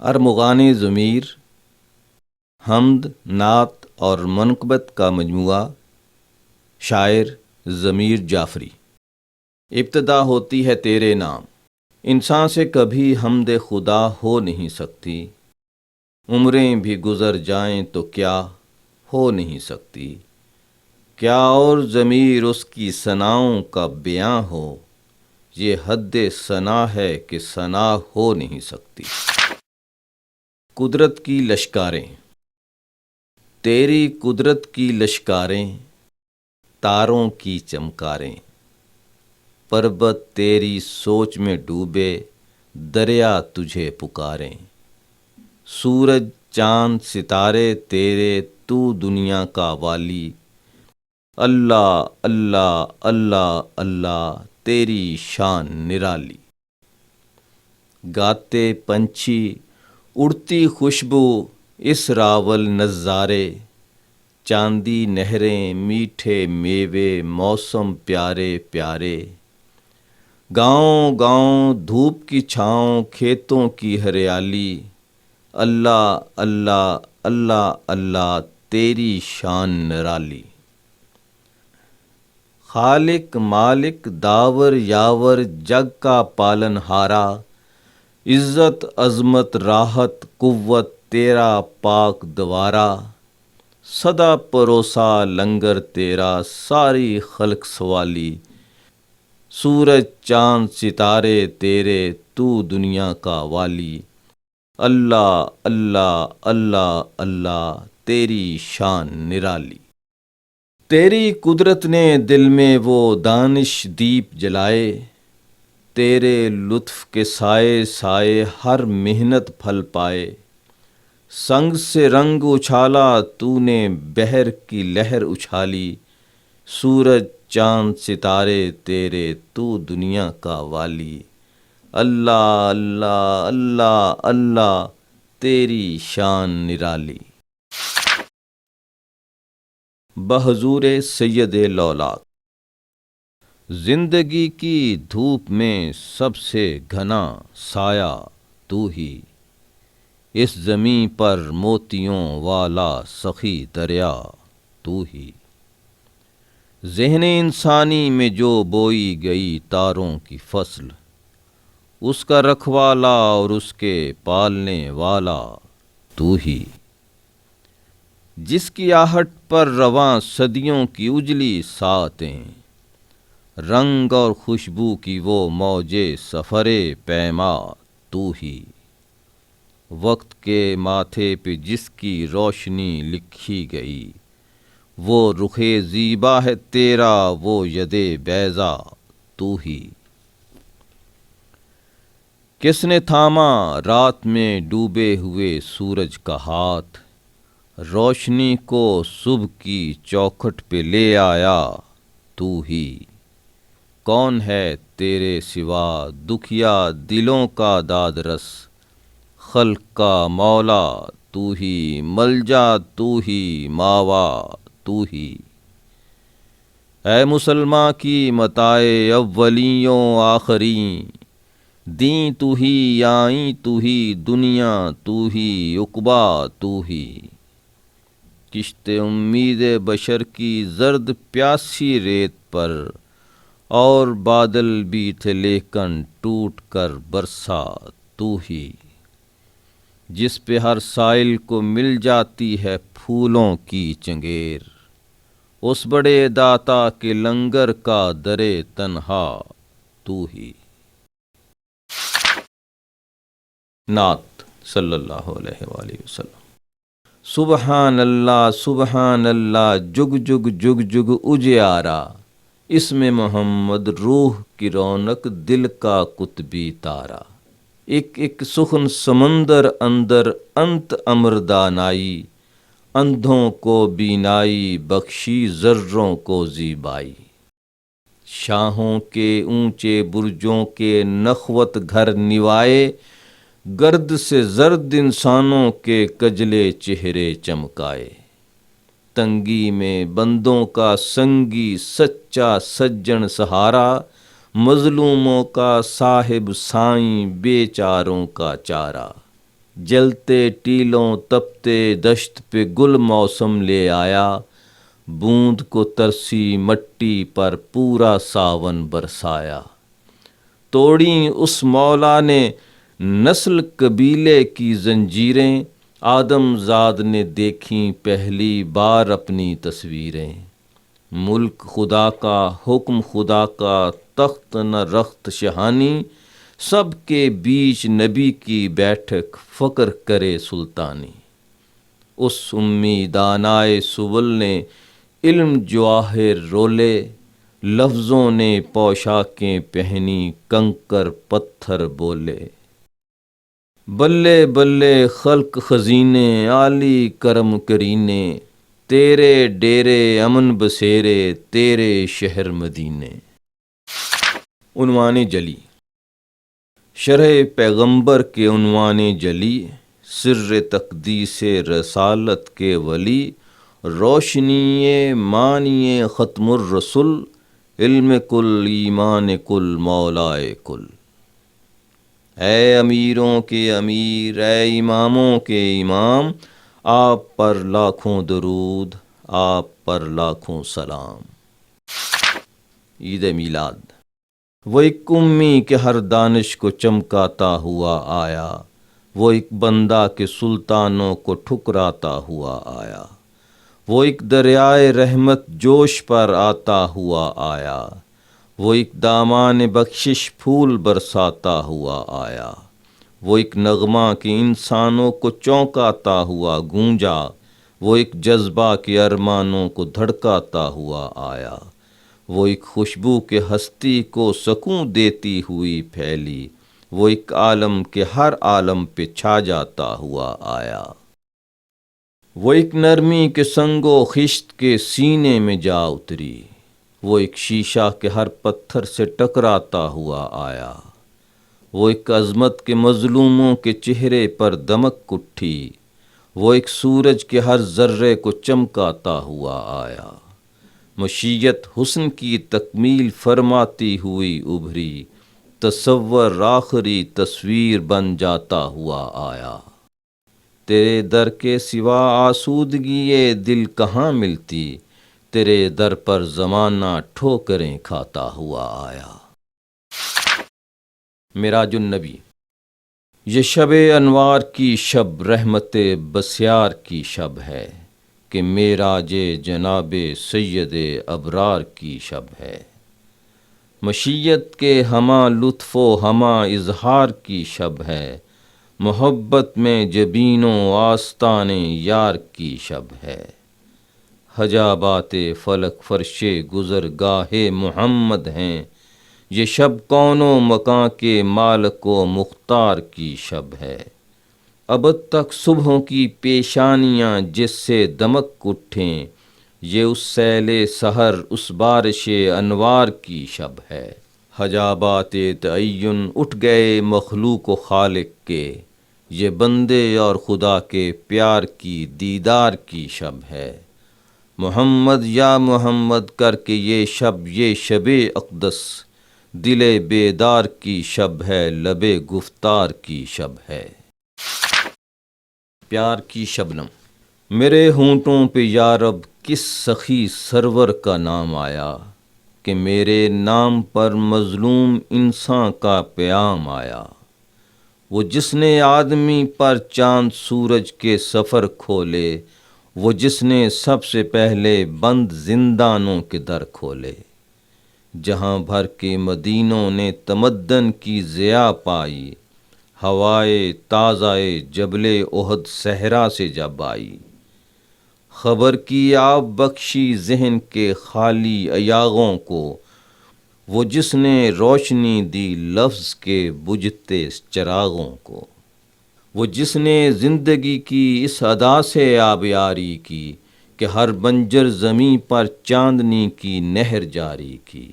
ارمغان ضمیر، حمد، نعت اور منقبت کا مجموعہ، شاعر ضمیر جعفری۔ ابتدا ہوتی ہے تیرے نام، انسان سے کبھی حمد خدا ہو نہیں سکتی، عمریں بھی گزر جائیں تو کیا ہو نہیں سکتی، کیا اور ضمیر اس کی ثناؤں کا بیاں ہو، یہ حد ثنا ہے کہ ثنا ہو نہیں سکتی۔ قدرت کی لشکاریں، تیری قدرت کی لشکاریں، تاروں کی چمکاریں، پربت تیری سوچ میں ڈوبے، دریا تجھے پکاریں، سورج چاند ستارے تیرے، تو دنیا کا والی، اللہ اللہ اللہ اللہ تیری شان نرالی۔ گاتے پنچھی، اڑتی خوشبو، اس راول نظارے، چاندی نہریں، میٹھے میوے، موسم پیارے پیارے، گاؤں گاؤں دھوپ کی چھاؤں، کھیتوں کی ہریالی، اللہ اللہ اللہ اللہ تیری شان نرالی۔ خالق مالک داور یاور جگ کا پالن ہارا، عزت عظمت راحت قوت تیرا پاک دوارا، سدا پروسا لنگر تیرا، ساری خلق سوالی، سورج چاند ستارے تیرے، تو دنیا کا والی، اللہ اللہ اللہ اللہ تیری شان نرالی۔ تیری قدرت نے دل میں وہ دانش دیپ جلائے، تیرے لطف کے سائے سائے ہر محنت پھل پائے، سنگ سے رنگ اچھالا تو نے بحر کی لہر اچھالی، سورج چاند ستارے تیرے، تو دنیا کا والی، اللہ اللہ اللہ اللہ تیری شان نرالی۔ بحضور سید لولاک، زندگی کی دھوپ میں سب سے گھنا سایہ تو ہی، اس زمیں پر موتیوں والا سخی دریا تو ہی، ذہن انسانی میں جو بوئی گئی تاروں کی فصل، اس کا رکھوالا اور اس کے پالنے والا تو ہی، جس کی آہٹ پر رواں صدیوں کی اجلی ساتیں، رنگ اور خوشبو کی وہ موجے سفر پیما تو ہی، وقت کے ماتھے پہ جس کی روشنی لکھی گئی، وہ رخ زیبا ہے تیرا، وہ ید بیضا تو ہی، کس نے تھاما رات میں ڈوبے ہوئے سورج کا ہاتھ، روشنی کو صبح کی چوکھٹ پہ لے آیا تو ہی، کون ہے تیرے سوا دکھیا دلوں کا داد رس، خلق کا مولا تو ہی، ملجا تو ہی، ماوا تو ہی، اے مسلماں کی متاع اولیوں آخریں، دین تو ہی آئیں تو ہی، دنیا تو ہی عقبا تو ہی، کشت امید بشر کی زرد پیاسی ریت پر، اور بادل بھی تھے لیکن ٹوٹ کر برسا تو ہی، جس پہ ہر سائل کو مل جاتی ہے پھولوں کی چنگیر، اس بڑے داتا کے لنگر کا درے تنہا تو ہی۔ نعت صلی اللہ علیہ وآلہ وسلم۔ سبحان اللہ جگ جگ جگ جگ اجیارا، اس میں محمد روح کی رونق دل کا قطبی تارا، ایک ایک سخن سمندر اندر انت امر دانائی، اندھوں کو بینائی بخشی ذروں کو زیبائی، شاہوں کے اونچے برجوں کے نخوت گھر نوائے، گرد سے زرد انسانوں کے کجلے چہرے چمکائے، تنگی میں بندوں کا سنگی سچا سجن سہارا، مظلوموں کا صاحب سائیں بے چاروں کا چارہ، جلتے ٹیلوں تپتے دشت پہ گل موسم لے آیا، بوند کو ترسی مٹی پر پورا ساون برسایا۔ توڑیں اس مولا نے نسل قبیلے کی زنجیریں، آدم زاد نے دیکھیں پہلی بار اپنی تصویریں۔ ملک خدا کا حکم خدا کا تخت نہ رخت شہانی، سب کے بیچ نبی کی بیٹھک فقر کرے سلطانی۔ اس امی دانائے سبل نے علم جواہر رولے، لفظوں نے پوشاکیں پہنی کنکر پتھر بولے۔ بلے بلے خلق خزینے عالی کرم کرینے، تیرے ڈیرے امن بسیرے تیرے شہر مدینے۔ عنوان جلی، شرح پیغمبر کے عنوان جلی، سر تقدیس رسالت کے ولی، روشنی معنی ختم الرسل، علم کل ایمان کل مولائے کل۔ اے امیروں کے امیر، اے اماموں کے امام، آپ پر لاکھوں درود، آپ پر لاکھوں سلام۔ عید میلاد، وہ ایک امی کے ہر دانش کو چمکاتا ہوا آیا، وہ ایک بندہ کے سلطانوں کو ٹھکراتا ہوا آیا، وہ ایک دریائے رحمت جوش پر آتا ہوا آیا، وہ ایک دامان بخشش پھول برساتا ہوا آیا، وہ ایک نغمہ کے انسانوں کو چونکاتا ہوا گونجا، وہ ایک جذبہ کے ارمانوں کو دھڑکاتا ہوا آیا، وہ ایک خوشبو کے ہستی کو سکون دیتی ہوئی پھیلی، وہ ایک عالم کے ہر عالم پہ چھا جاتا ہوا آیا، وہ ایک نرمی کے سنگ و خشت کے سینے میں جا اتری، وہ ایک شیشہ کے ہر پتھر سے ٹکراتا ہوا آیا، وہ ایک عظمت کے مظلوموں کے چہرے پر دمک اٹھی، وہ ایک سورج کے ہر ذرے کو چمکاتا ہوا آیا، مشیت حسن کی تکمیل فرماتی ہوئی ابھری، تصور آخری تصویر بن جاتا ہوا آیا، تیرے در کے سوا آسودگی دل کہاں ملتی، تیرے در پر زمانہ ٹھوکریں کھاتا ہوا آیا۔ معراج النبی، یہ شب انوار کی شب رحمت بسیار کی شب ہے کہ معراج جناب سید ابرار کی شب ہے، مشیت کے ہمہ لطف و ہمہ اظہار کی شب ہے، محبت میں جبین و آستان یار کی شب ہے، حجابات فلک فرش گزر گاہ محمد ہیں، یہ شب کون و مکاں کے مالک و مختار کی شب ہے، ابد تک صبحوں کی پیشانیاں جس سے دمک اٹھیں، یہ اس سیل سحر اس بارش انوار کی شب ہے، حجابات تعین اٹھ گئے مخلوق و خالق کے، یہ بندے اور خدا کے پیار کی دیدار کی شب ہے، محمد یا محمد کر کے یہ شب اقدس، دل بیدار کی شب ہے لب گفتار کی شب ہے۔ پیار کی شبنم، میرے ہونٹوں پہ یا رب کس سخی سرور کا نام آیا کہ میرے نام پر مظلوم انسان کا پیام آیا، وہ جس نے آدمی پر چاند سورج کے سفر کھولے، وہ جس نے سب سے پہلے بند زندانوں کے در کھولے، جہاں بھر کے مدینوں نے تمدن کی ضیاء پائی، ہوائے تازہ جبل احد صحرا سے جب آئی، خبر کی آب بخشی ذہن کے خالی ایاغوں کو، وہ جس نے روشنی دی لفظ کے بجھتے چراغوں کو، وہ جس نے زندگی کی اس ادا سے آبیاری کی کہ ہر بنجر زمیں پر چاندنی کی نہر جاری کی،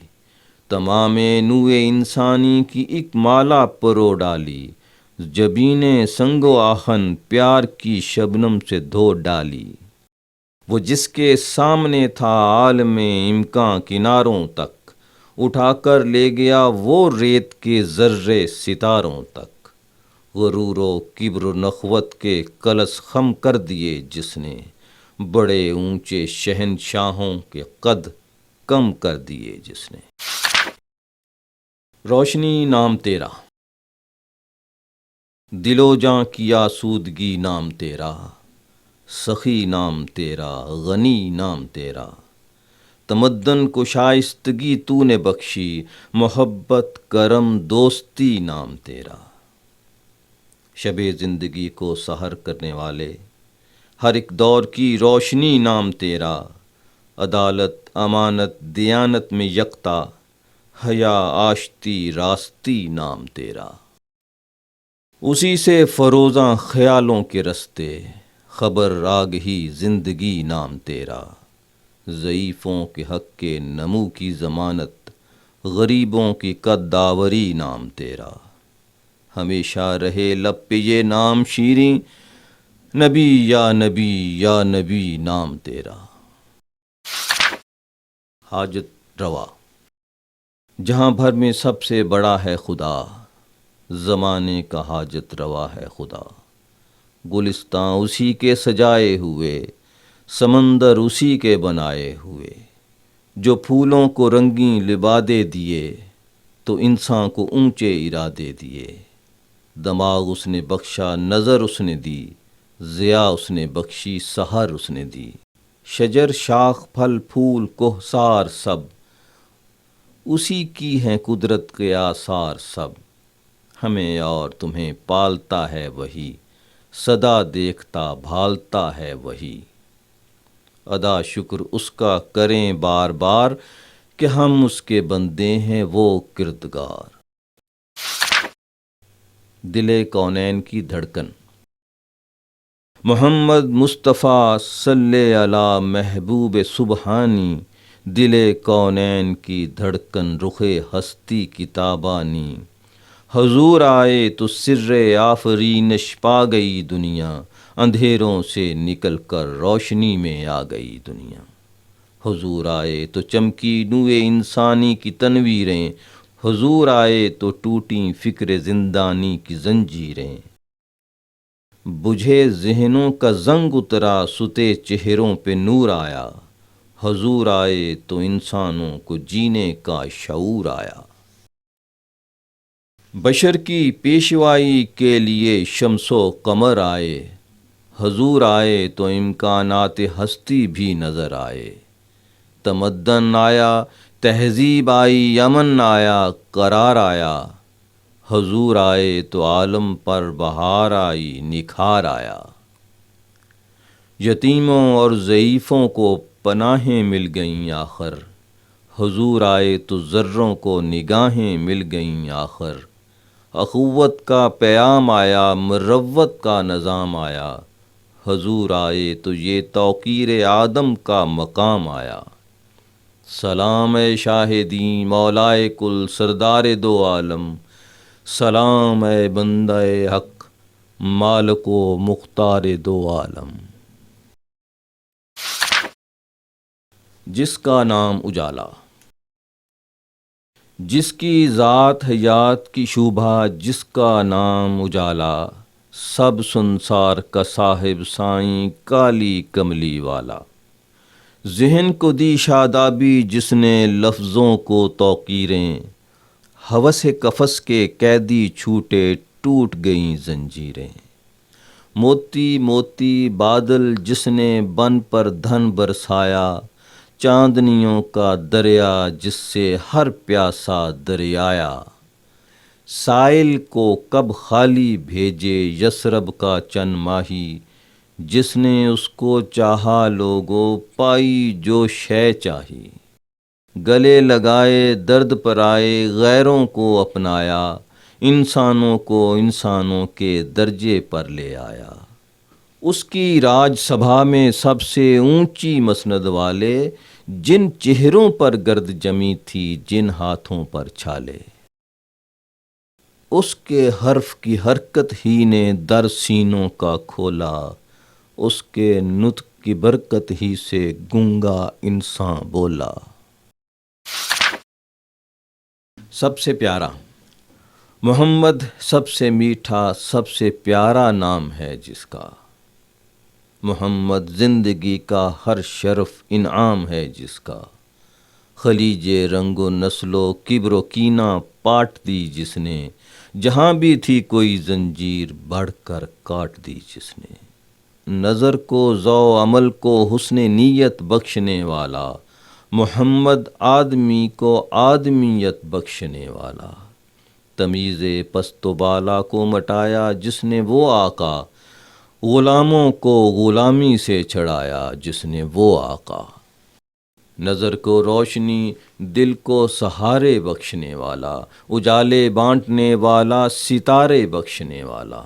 تمام نوع انسانی کی ایک مالا پرو ڈالی، جبین سنگ و آہن پیار کی شبنم سے دھو ڈالی، وہ جس کے سامنے تھا عالم امکان کناروں تک، اٹھا کر لے گیا وہ ریت کے ذرے ستاروں تک، غرور و کبر و نخوت کے کلس خم کر دیے جس نے، بڑے اونچے شہنشاہوں کے قد کم کر دیے جس نے۔ روشنی نام تیرا، دل و جاں کی آسودگی نام تیرا، سخی نام تیرا، غنی نام تیرا، تمدن کو شائستگی تو نے بخشی، محبت کرم دوستی نام تیرا۔ شب زندگی کو سحر کرنے والے، ہر ایک دور کی روشنی نام تیرا، عدالت امانت دیانت میں یکتا، حیا آشتی راستی نام تیرا۔ اسی سے فروزاں خیالوں کے رستے، خبر آگہی زندگی نام تیرا، ضعیفوں کے حق کے نمو کی ضمانت، غریبوں کی قد داوری نام تیرا، ہمیشہ رہے لب پہ یہ نام شیریں، نبی یا نبی یا نبی نام تیرا۔ حاجت روا، جہاں بھر میں سب سے بڑا ہے خدا، زمانے کا حاجت روا ہے خدا، گلستاں اسی کے سجائے ہوئے، سمندر اسی کے بنائے ہوئے، جو پھولوں کو رنگیں لبادے دیے، تو انسان کو اونچے ارادے دیے، دماغ اس نے بخشا نظر اس نے دی، ضیا اس نے بخشی سحر اس نے دی، شجر شاخ پھل پھول کوہسار سب، اسی کی ہیں قدرت کے آثار سب، ہمیں اور تمہیں پالتا ہے وہی، سدا دیکھتا بھالتا ہے وہی، ادا شکر اس کا کریں بار بار، کہ ہم اس کے بندے ہیں وہ کردگار۔ دل کونین کی دھڑکن، محمد مصطفیٰ صلی علی محبوب سبحانی، دل کونین کی دھڑکن رخ ہستی کی تابانی، حضور آئے تو سر آفرینش پا گئی دنیا، اندھیروں سے نکل کر روشنی میں آ گئی دنیا، حضور آئے تو چمکی نور انسانی کی تنویریں، حضور آئے تو ٹوٹیں فکر زندانی کی زنجیریں، بجھے ذہنوں کا زنگ اترا ستے چہروں پہ نور آیا، حضور آئے تو انسانوں کو جینے کا شعور آیا، بشر کی پیشوائی کے لیے شمس و قمر آئے، حضور آئے تو امکانات ہستی بھی نظر آئے، تمدن آیا تہذیب آئی امن آیا قرار آیا، حضور آئے تو عالم پر بہار آئی نکھار آیا، یتیموں اور ضعیفوں کو پناہیں مل گئیں آخر، حضور آئے تو ذروں کو نگاہیں مل گئیں آخر، اخوت کا پیام آیا مروت کا نظام آیا، حضور آئے تو یہ توقیر آدم کا مقام آیا، سلام اے شاہدیں مولائے کل سردار دو عالم، سلام اے بندہ حق مالک و مختار دو عالم۔ جس کا نام اجالا، جس کی ذات حیات کی شوبھا، جس کا نام اجالا، سب سنسار کا صاحب سائیں کالی کملی والا، ذہن کو دی شادابی جس نے لفظوں کو توقیریں، ہوس قفس کے قیدی چھوٹے ٹوٹ گئیں زنجیریں، موتی موتی بادل جس نے بن پر دھن برسایا، چاندنیوں کا دریا جس سے ہر پیاسا دریایا، سائل کو کب خالی بھیجے یثرب کا چند ماہی، جس نے اس کو چاہا لوگوں پائی جو شے چاہی، گلے لگائے درد پر آئے غیروں کو اپنایا، انسانوں کو انسانوں کے درجے پر لے آیا، اس کی راج سبھا میں سب سے اونچی مسند والے، جن چہروں پر گرد جمی تھی جن ہاتھوں پر چھالے، اس کے حرف کی حرکت ہی نے در سینوں کا کھولا، اس کے نطق کی برکت ہی سے گونگا انسان بولا۔ سب سے پیارا، محمد سب سے میٹھا سب سے پیارا نام ہے جس کا، محمد زندگی کا ہر شرف انعام ہے جس کا، خلیج رنگ و نسل و کبر و کینہ پاٹ دی جس نے، جہاں بھی تھی کوئی زنجیر بڑھ کر کاٹ دی جس نے، نظر کو ذو عمل کو حسن نیت بخشنے والا، محمد آدمی کو آدمیت بخشنے والا، تمیز پست و بالا کو مٹایا جس نے وہ آقا، غلاموں کو غلامی سے چھڑایا جس نے وہ آقا، نظر کو روشنی دل کو سہارے بخشنے والا، اجالے بانٹنے والا ستارے بخشنے والا،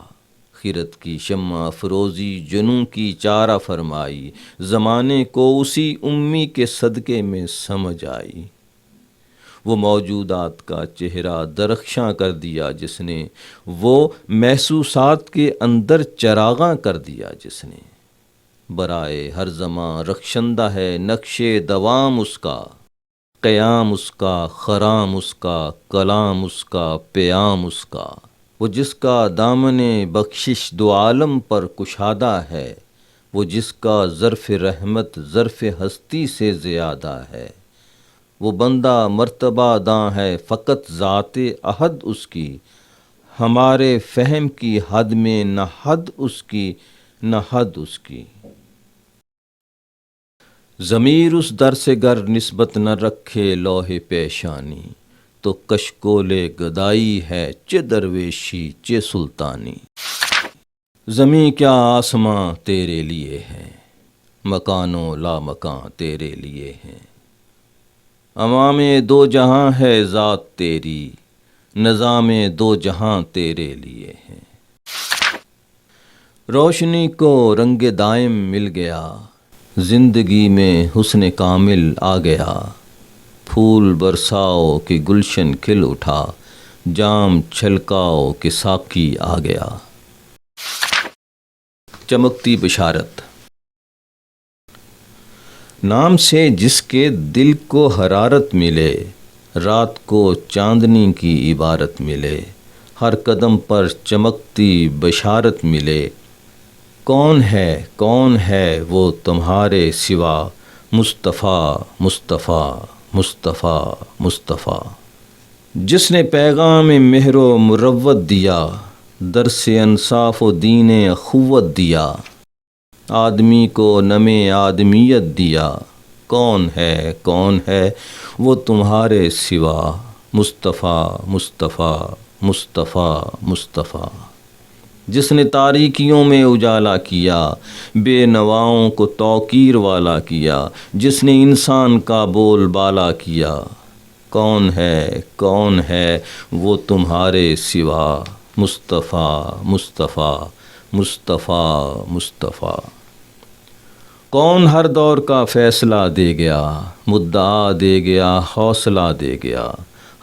خیرت کی شمع افروزی جنوں کی چارہ فرمائی، زمانے کو اسی امی کے صدقے میں سمجھ آئی، وہ موجودات کا چہرہ درخشاں کر دیا جس نے، وہ محسوسات کے اندر چراغاں کر دیا جس نے، برائے ہر زمان رخشندہ ہے نقش دوام اس کا، قیام اس کا خرام اس کا کلام اس کا پیام اس کا، وہ جس کا دامن بخشش دو عالم پر کشادہ ہے، وہ جس کا ظرف رحمت ظرف ہستی سے زیادہ ہے، وہ بندہ مرتبہ داں ہے فقط ذات احد اس کی، ہمارے فہم کی حد میں نہ حد اس کی نہ حد اس کی، ضمیر اس در سے گر نسبت نہ رکھے لوح پیشانی، تو کشکول گدائی ہے چہ درویشی چہ سلطانی، زمیں کیا آسماں تیرے لیے ہیں، مکان و لا مکان تیرے لیے ہیں، امام دو جہاں ہے ذات تیری، نظام دو جہاں تیرے لیے ہیں، روشنی کو رنگ دائم مل گیا، زندگی میں حسن کامل آ گیا، پھول برساؤ کہ گلشن کھل اٹھا، جام چھلکاؤ کہ ساقی آ گیا، چمکتی بشارت، نام سے جس کے دل کو حرارت ملے، رات کو چاندنی کی عبارت ملے، ہر قدم پر چمکتی بشارت ملے، کون ہے وہ تمہارے سوا، مصطفیٰ مصطفیٰ مصطفیٰ مصطفیٰ، جس نے پیغام مہر و مروت دیا، درس انصاف و دین اخوت دیا، آدمی کو نم آدمیت دیا، کون ہے وہ تمہارے سوا، مصطفیٰ مصطفیٰ مصطفیٰ مصطفیٰ، جس نے تاریکیوں میں اجالا کیا، بے نواؤں کو توقیر والا کیا، جس نے انسان کا بول بالا کیا، کون ہے وہ تمہارے سوا، مصطفیٰ مصطفیٰ مصطفیٰ مصطفیٰ، کون ہر دور کا فیصلہ دے گیا، مدعا دے گیا حوصلہ دے گیا،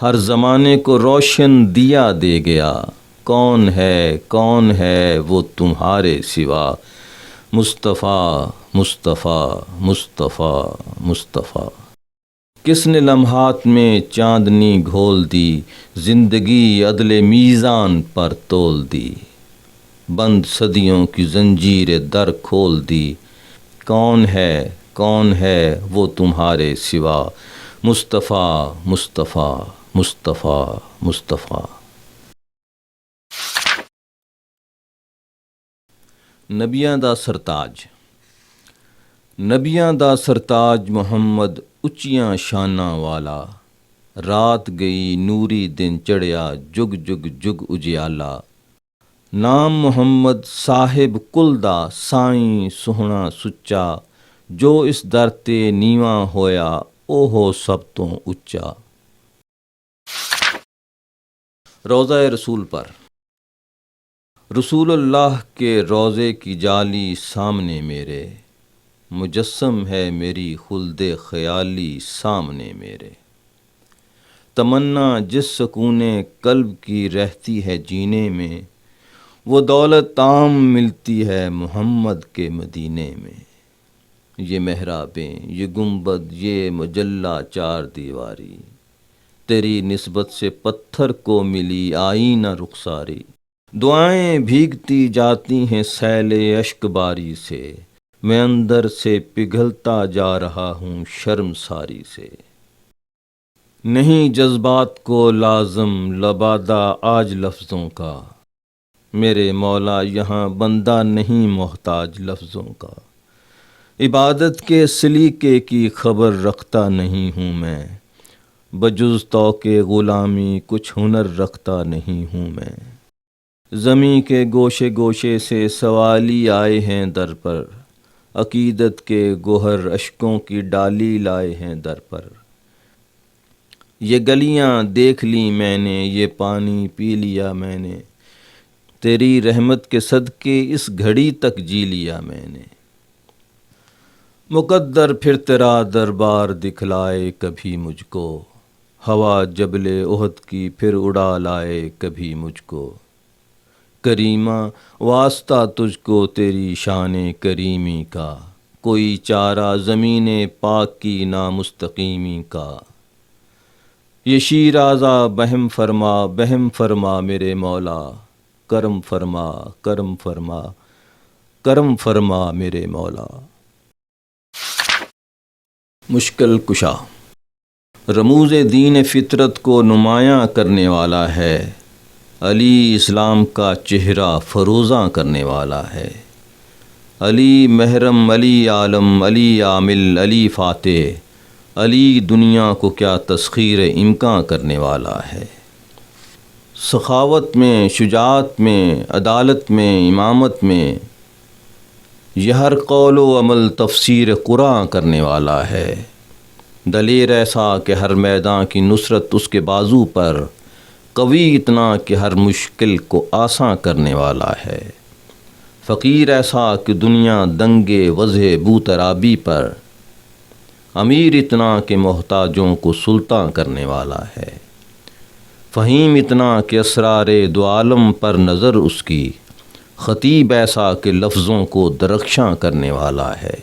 ہر زمانے کو روشن دیا دے گیا، کون ہے وہ تمہارے سوا، مصطفیٰ مصطفیٰ مصطفیٰ مصطفیٰ، کس نے لمحات میں چاندنی گھول دی، زندگی عدل میزان پر تول دی، بند صدیوں کی زنجیر در کھول دی، کون ہے وہ تمہارے سوا، مصطفیٰ مصطفیٰ مصطفیٰ مصطفیٰ، نبیاں دا سرتاج، نبیاں دا سرتاج محمد اچیاں شاناں والا، رات گئی نوری دن چڑھیا جگ جگ جگ اجیالا، نام محمد صاحب کل دا سائیں سوہنا سچا، جو اس در تے نیواں ہویا او ہو سب تو اچا، روضہ رسول پر، رسول اللہ کے روضے کی جالی سامنے میرے، مجسم ہے میری خلد خیالی سامنے میرے، تمنا جس سکون قلب کی رہتی ہے جینے میں، وہ دولت عام ملتی ہے محمد کے مدینے میں، یہ محرابیں یہ گنبد یہ مجلہ چار دیواری، تیری نسبت سے پتھر کو ملی آئینہ رخساری، دعائیں بھیگتی جاتی ہیں سیل اشک باری سے، میں اندر سے پگھلتا جا رہا ہوں شرمساری سے۔ نہیں جذبات کو لازم لبادہ آج لفظوں کا، میرے مولا یہاں بندہ نہیں محتاج لفظوں کا، عبادت کے سلیقے کی خبر رکھتا نہیں ہوں میں، بجز توق غلامی کچھ ہنر رکھتا نہیں ہوں میں۔ زمیں کے گوشے گوشے سے سوالی آئے ہیں در پر، عقیدت کے گوہر اشکوں کی ڈالی لائے ہیں در پر۔ یہ گلیاں دیکھ لی میں نے، یہ پانی پی لیا میں نے، تیری رحمت کے صدقے اس گھڑی تک جی لیا میں نے۔ مقدر پھر تیرا دربار دکھلائے کبھی مجھ کو، ہوا جبل احد کی پھر اڑا لائے کبھی مجھ کو۔ کریمہ واسطہ تجھ کو تیری شان کریمی کا، کوئی چارہ زمین پاک کی نامستقیمی کا۔ یہ شیرازہ بہم فرما میرے مولا، کرم فرما کرم فرما کرم فرما میرے مولا۔ مشکل کشا رموز دین فطرت کو نمایاں کرنے والا ہے، علی اسلام کا چہرہ فروزاں کرنے والا ہے۔ علی محرم علی عالم علی عامل علی فاتح، علی دنیا کو کیا تسخیر امکان کرنے والا ہے۔ سخاوت میں، شجاعت میں، عدالت میں، امامت میں، یہ ہر قول و عمل تفسیر قرآن کرنے والا ہے۔ دلیر ایسا کہ ہر میدان کی نصرت اس کے بازو پر، قوی اتنا کہ ہر مشکل کو آساں کرنے والا ہے۔ فقیر ایسا کہ دنیا دنگے وضع بوترابی پر، امیر اتنا کہ محتاجوں کو سلطان کرنے والا ہے۔ فہیم اتنا کہ اسرار دو عالم پر نظر اس کی، خطیب ایسا کہ لفظوں کو درخشاں کرنے والا ہے۔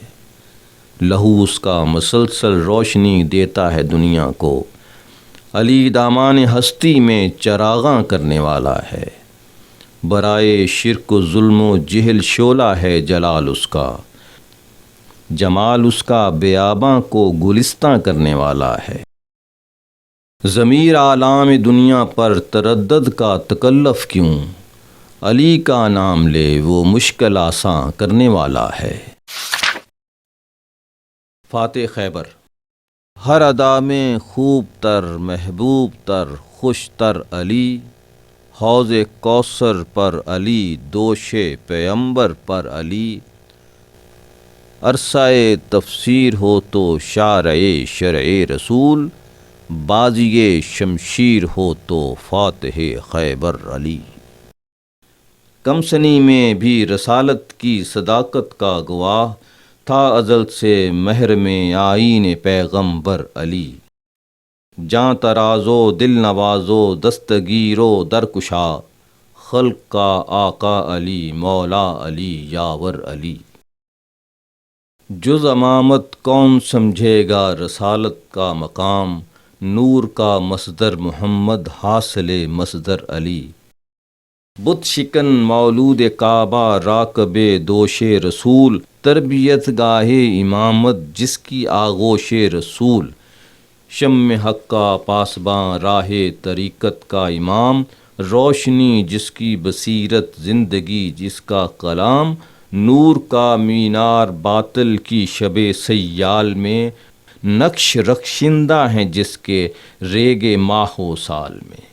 لہو اس کا مسلسل روشنی دیتا ہے دنیا کو، علی دامان ہستی میں چراغاں کرنے والا ہے۔ برائے شرک و ظلم و جہل شعلہ ہے جلال اس کا، جمال اس کا بیاباں کو گلستاں کرنے والا ہے۔ ضمیر عالم دنیا پر تردد کا تکلف کیوں، علی کا نام لے وہ مشکل آساں کرنے والا ہے۔ فاتح خیبر ہر ادا میں خوب تر محبوب تر خوش تر علی، حوض کوثر پر علی دوش پیمبر پر علی، عرصہ تفسیر ہو تو شارع شرع رسول، بازی شمشیر ہو تو فاتح خیبر علی۔ کم سنی میں بھی رسالت کی صداقت کا گواہ تھا ازل سے محرم آئین پیغمبر علی۔ جاں ترازو دل نوازو دستگیرو درکشا، خلق کا آقا علی مولا علی یاور علی۔ جز امامت کون سمجھے گا رسالت کا مقام، نور کا مصدر محمد حاصل مصدر علی۔ بت شکن مولود کعبہ راکب دوش رسول، تربیت گاہ امامت جس کی آغوش رسول۔ شم حق کا پاسباں راہ طریقت کا امام، روشنی جس کی بصیرت زندگی جس کا کلام۔ نور کا مینار باطل کی شب سیال میں، نقش رخشندہ ہیں جس کے ریگ ماہ و سال میں۔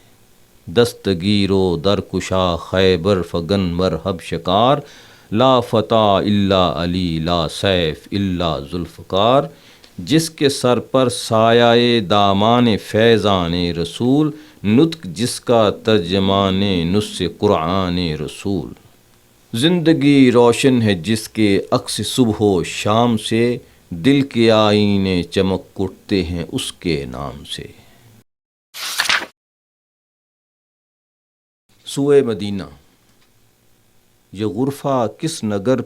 دستگیر و درکشا خیبر فگن مرحب شکار، لا فتح الا علی لا سیف الا ذوالفقار۔ جس کے سر پر سایہ دامان فیضان رسول، نطق جس کا ترجمان نص قرآن رسول۔ زندگی روشن ہے جس کے عکس صبح و شام سے، دل کے آئینے چمک اٹھتے ہیں اس کے نام سے۔ سوئے مدینہ یہ غرفہ کس نگر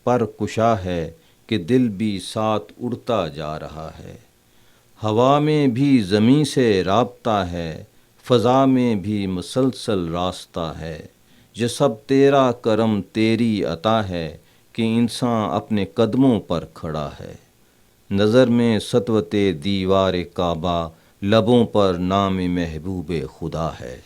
پر کشا ہے، کہ دل بھی ساتھ اڑتا جا رہا ہے۔ ہوا میں بھی زمیں سے رابطہ ہے، فضا میں بھی مسلسل راستہ ہے، یہ سب تیرا کرم تیری عطا ہے کہ انسان اپنے قدموں پر کھڑا ہے۔ نظر میں سطوت دیوار کعبہ، لبوں پر نام محبوب خدا ہے۔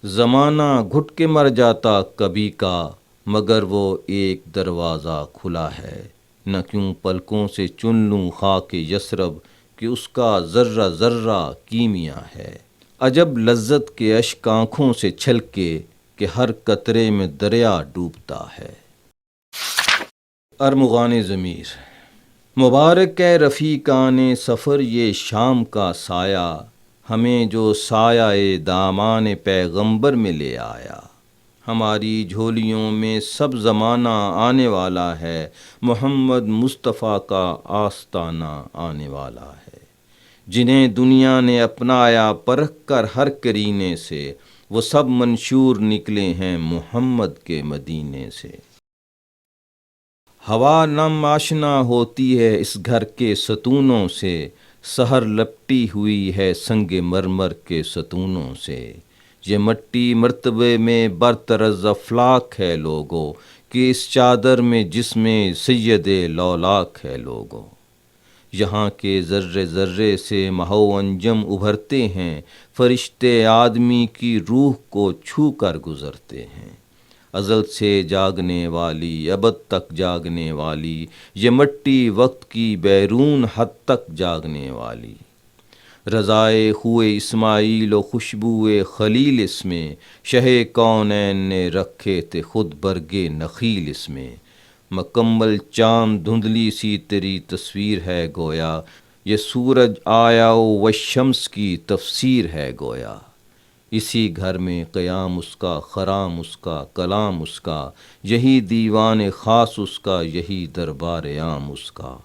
زمانہ گھٹ کے مر جاتا کبھی کا، مگر وہ ایک دروازہ کھلا ہے۔ نہ کیوں پلکوں سے چن لوں خاک یثرب کہ اس کا ذرہ ذرہ کیمیا ہے۔ عجب لذت کے اشک آنکھوں سے چھلکے کہ ہر قطرے میں دریا ڈوبتا ہے۔ ارمغان ضمیر۔ مبارک ہے رفیقان سفر یہ شام کا سایہ، ہمیں جو سایہ دامان پیغمبر میں لے آیا۔ ہماری جھولیوں میں سب زمانہ آنے والا ہے، محمد مصطفیٰ کا آستانہ آنے والا ہے۔ جنہیں دنیا نے اپنایا پرکھ کر ہر کرینے سے، وہ سب منشور نکلے ہیں محمد کے مدینے سے۔ ہوا نم آشنا ہوتی ہے اس گھر کے ستونوں سے، سحر لپٹی ہوئی ہے سنگ مرمر کے ستونوں سے۔ یہ مٹی مرتبے میں برطرز افلاک ہے لوگو، کہ اس چادر میں جس میں سید لولاک ہے لوگو۔ یہاں کے ذرے ذرے سے مہو انجم ابھرتے ہیں، فرشتے آدمی کی روح کو چھو کر گزرتے ہیں۔ ازل سے جاگنے والی، ابد تک جاگنے والی، یہ مٹی وقت کی بیرون حد تک جاگنے والی۔ رضائے خوئے اسماعیل و خوشبوئے خلیل اس میں، شہ کونین نے رکھے تھے خود برگے نخیل اس میں۔ مکمل چاند دھندلی سی تیری تصویر ہے گویا، یہ سورج آیا و شمس کی تفسیر ہے گویا۔ اسی گھر میں قیام اس کا، خرام اس کا، کلام اس کا، یہی دیوان خاص اس کا، یہی دربار عام اس کا۔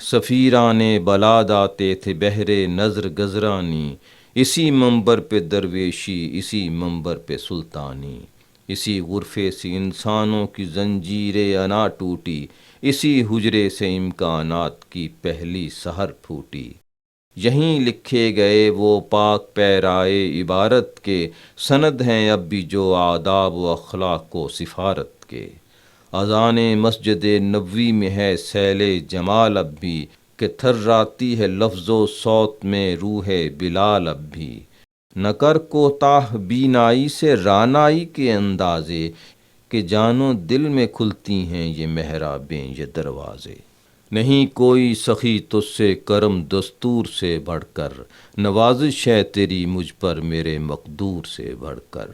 سفیران بلاد آتے تھے بہر نظر گزرانی، اسی منبر پہ درویشی، اسی منبر پہ سلطانی۔ اسی غرفے سے انسانوں کی زنجیر انا ٹوٹی، اسی حجرے سے امکانات کی پہلی سحر پھوٹی۔ یہیں لکھے گئے وہ پاک پیرائے عبارت کے، سند ہیں اب بھی جو آداب و اخلاق و سفارت کے۔ اذان مسجد نبوی میں ہے سیل جمال اب بھی، کہ تھراتی ہے لفظ و صوت میں روح بلال اب بھی۔ نہ کر کوتاہ بینائی سے رانائی کے اندازے، کہ جان و دل میں کھلتی ہیں یہ محرابیں یہ دروازے۔ نہیں کوئی سخی تجھ سے کرم دستور سے بڑھ کر، نوازش ہے تیری مجھ پر میرے مقدور سے بڑھ کر۔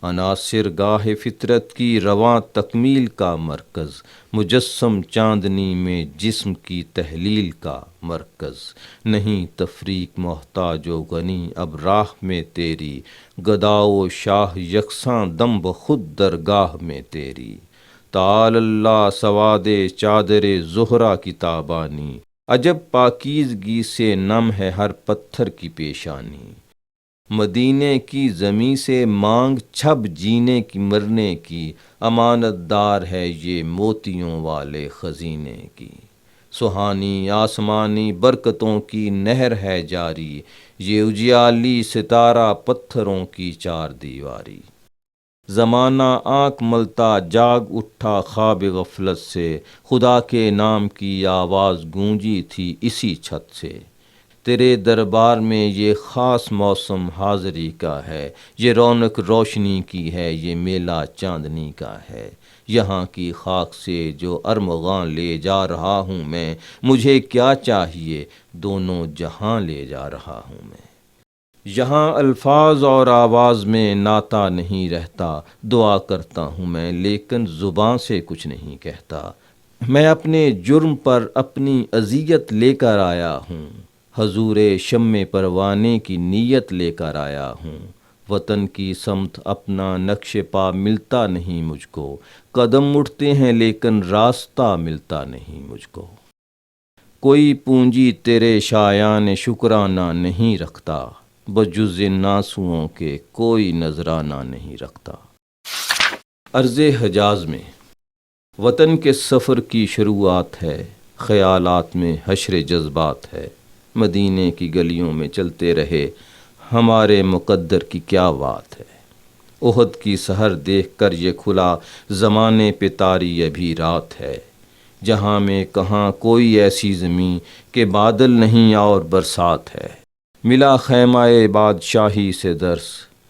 عناصر گاہ فطرت کی رواں تکمیل کا مرکز، مجسم چاندنی میں جسم کی تحلیل کا مرکز۔ نہیں تفریق محتاج و غنی اب راہ میں تیری، گدا و شاہ یکساں دم بخود درگاہ میں تیری۔ تعالی اللہ سواد چادر زہرہ کی تابانی، عجب پاکیزگی سے نم ہے ہر پتھر کی پیشانی۔ مدینے کی زمیں سے مانگ چھب جینے کی مرنے کی، امانت دار ہے یہ موتیوں والے خزینے کی۔ سہانی آسمانی برکتوں کی نہر ہے جاری، یہ اجیالی ستارہ پتھروں کی چار دیواری۔ زمانہ آنکھ ملتا جاگ اٹھا خواب غفلت سے، خدا کے نام کی آواز گونجی تھی اسی چھت سے۔ تیرے دربار میں یہ خاص موسم حاضری کا ہے، یہ رونق روشنی کی ہے، یہ میلہ چاندنی کا ہے۔ یہاں کی خاک سے جو ارمغان لے جا رہا ہوں میں، مجھے کیا چاہیے دونوں جہاں لے جا رہا ہوں میں۔ یہاں الفاظ اور آواز میں ناطہ نہیں رہتا، دعا کرتا ہوں میں لیکن زباں سے کچھ نہیں کہتا۔ میں اپنے جرم پر اپنی اذیت لے کر آیا ہوں، حضور شمع پروانے کی نیت لے کر آیا ہوں۔ وطن کی سمت اپنا نقش پا ملتا نہیں مجھ کو، قدم اٹھتے ہیں لیکن راستہ ملتا نہیں مجھ کو۔ کوئی پونجی تیرے شایان شکرانہ نہیں رکھتا، بجز ان آنسوؤں کے کوئی نذرانہ نہیں رکھتا۔ ارض حجاز میں وطن کے سفر کی شروعات ہے، خیالات میں حشر جذبات ہے۔ مدینے کی گلیوں میں چلتے رہے، ہمارے مقدر کی کیا بات ہے۔ احد کی سحر دیکھ کر یہ کھلا، زمانے پہ طاری ابھی رات ہے۔ جہاں میں کہاں کوئی ایسی زمین کہ بادل نہیں اور برسات ہے۔ ملا خیمہ بادشاہی سے درس،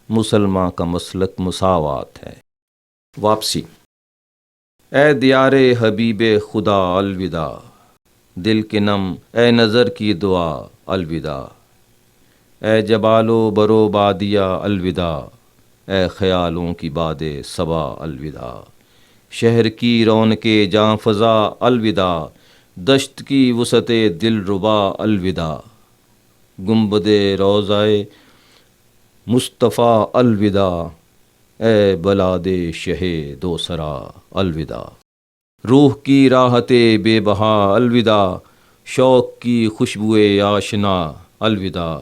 مسلمان کا مسلک مساوات ہے۔ واپسی۔ اے دیار حبیب خدا الوداع، دل کے نم اے نظر کی دعا الوداع۔ اے جبال و برو بادیا الوداع، اے خیالوں کی باد صبا الوداع۔ شہر کی رونق جاں فضا الوداع، دشت کی وسعت دل ربا الوداع۔ گنبد روضہ مصطفیٰ الوداع، اے بلاد شہ دوسرا الوداع۔ روح کی راحت بے بہا الوداع، شوق کی خوشبو آشنا الوداع۔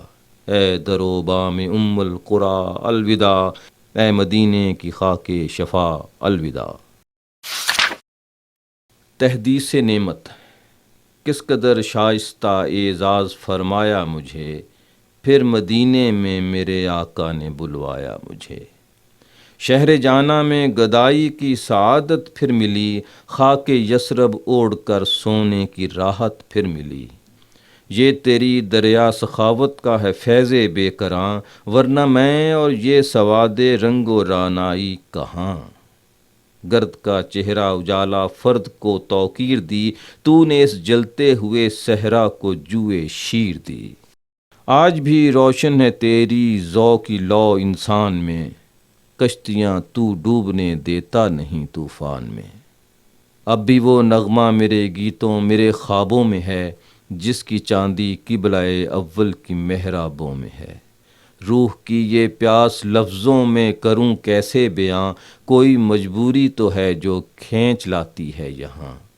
اے درو بام ام القریٰ الوداع، اے مدینے کی خاک شفا الوداع۔ تحدیث نعمت۔ کس قدر شائستہ اعزاز فرمایا مجھے، پھر مدینے میں میرے آقا نے بلوایا مجھے۔ شہر جانا میں گدائی کی سعادت پھر ملی، خاک یثرب اوڑھ کر سونے کی راحت پھر ملی۔ یہ تیری دریا سخاوت کا ہے فیض بے کراں، ورنہ میں اور یہ سواد رنگ و رعنائی کہاں۔ گرد کا چہرہ اجالا فرد کو توقیر دی، تو نے اس جلتے ہوئے صحرا کو جوئے شیر دی۔ آج بھی روشن ہے تیری ذوق لو انسان میں، کشتیاں تو ڈوبنے دیتا نہیں طوفان میں۔ اب بھی وہ نغمہ میرے گیتوں میرے خوابوں میں ہے، جس کی چاندی قبلہ اول کی محرابوں میں ہے۔ روح کی یہ پیاس لفظوں میں کروں کیسے بیاں، کوئی مجبوری تو ہے جو کھینچ لاتی ہے یہاں۔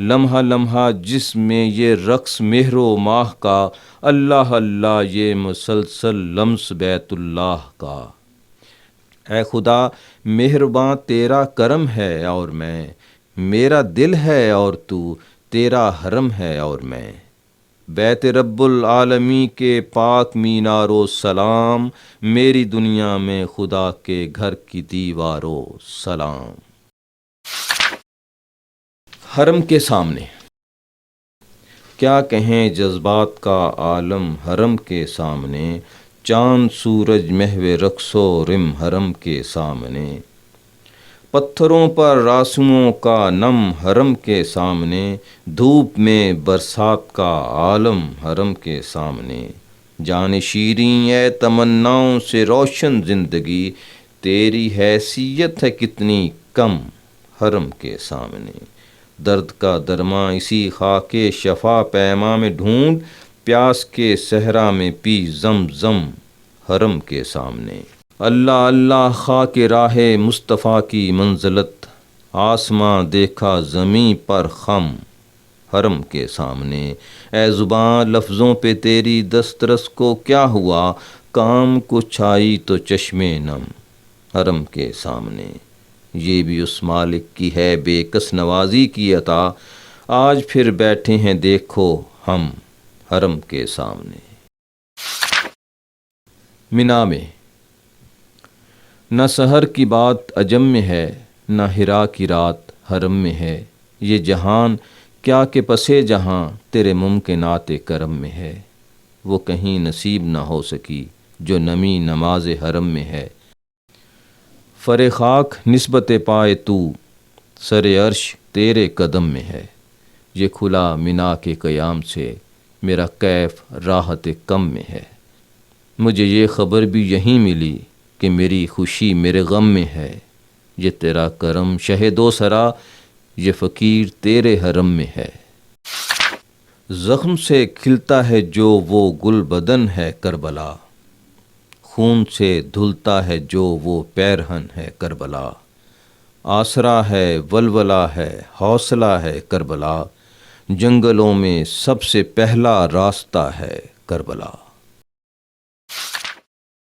لمحہ لمحہ جس میں یہ رقص مہر و ماہ کا، اللہ اللہ یہ مسلسل لمس بیت اللہ کا۔ اے خدا مہرباں تیرا کرم ہے اور میں، میرا دل ہے اور تو، تیرا حرم ہے اور میں۔ بیت رب العالمین کے پاک مینارو سلام، میری دنیا میں خدا کے گھر کی دیوارو سلام۔ حرم کے سامنے۔ کیا کہیں جذبات کا عالم حرم کے سامنے، چاند سورج محو رقص و رم حرم کے سامنے۔ پتھروں پر راسموں کا نم حرم کے سامنے، دھوپ میں برسات کا عالم حرم کے سامنے۔ جان شیریں اے تمناؤں سے روشن زندگی، تیری حیثیت ہے کتنی کم حرم کے سامنے۔ درد کا درماں اسی خاک شفا پیماں میں ڈھونڈ، پیاس کے صحرا میں پی زم زم حرم کے سامنے۔ اللہ اللہ خاک راہ مصطفیٰ کی منزلت، آسماں دیکھا زمیں پر خم حرم کے سامنے۔ اے زباں لفظوں پہ تیری دسترس کو کیا ہوا، کام کچھ آئی تو چشمے نم حرم کے سامنے۔ یہ بھی اس مالک کی ہے بے کس نوازی کی عطا، آج پھر بیٹھے ہیں دیکھو ہم حرم کے سامنے۔ منا میں۔ نہ سحر کی بات عجم میں ہے، نہ ہرا کی رات حرم میں ہے۔ یہ جہان کیا کہ پسے جہاں تیرے ممکنات کرم میں ہے۔ وہ کہیں نصیب نہ ہو سکی جو نمی نماز حرم میں ہے۔ فر خاک نسبت پائے تو، سر عرش تیرے قدم میں ہے۔ یہ کھلا منا کے قیام سے، میرا کیف راحت کم میں ہے۔ مجھے یہ خبر بھی یہیں ملی کہ میری خوشی میرے غم میں ہے۔ یہ تیرا کرم شہ دوسرا، یہ فقیر تیرے حرم میں ہے۔ زخم سے کھلتا ہے جو وہ گل بدن ہے کربلا، خون سے دھلتا ہے جو وہ پیرہن ہے کربلا۔ آسرا ہے ولولہ ہے حوصلہ ہے کربلا، جنگلوں میں سب سے پہلا راستہ ہے کربلا۔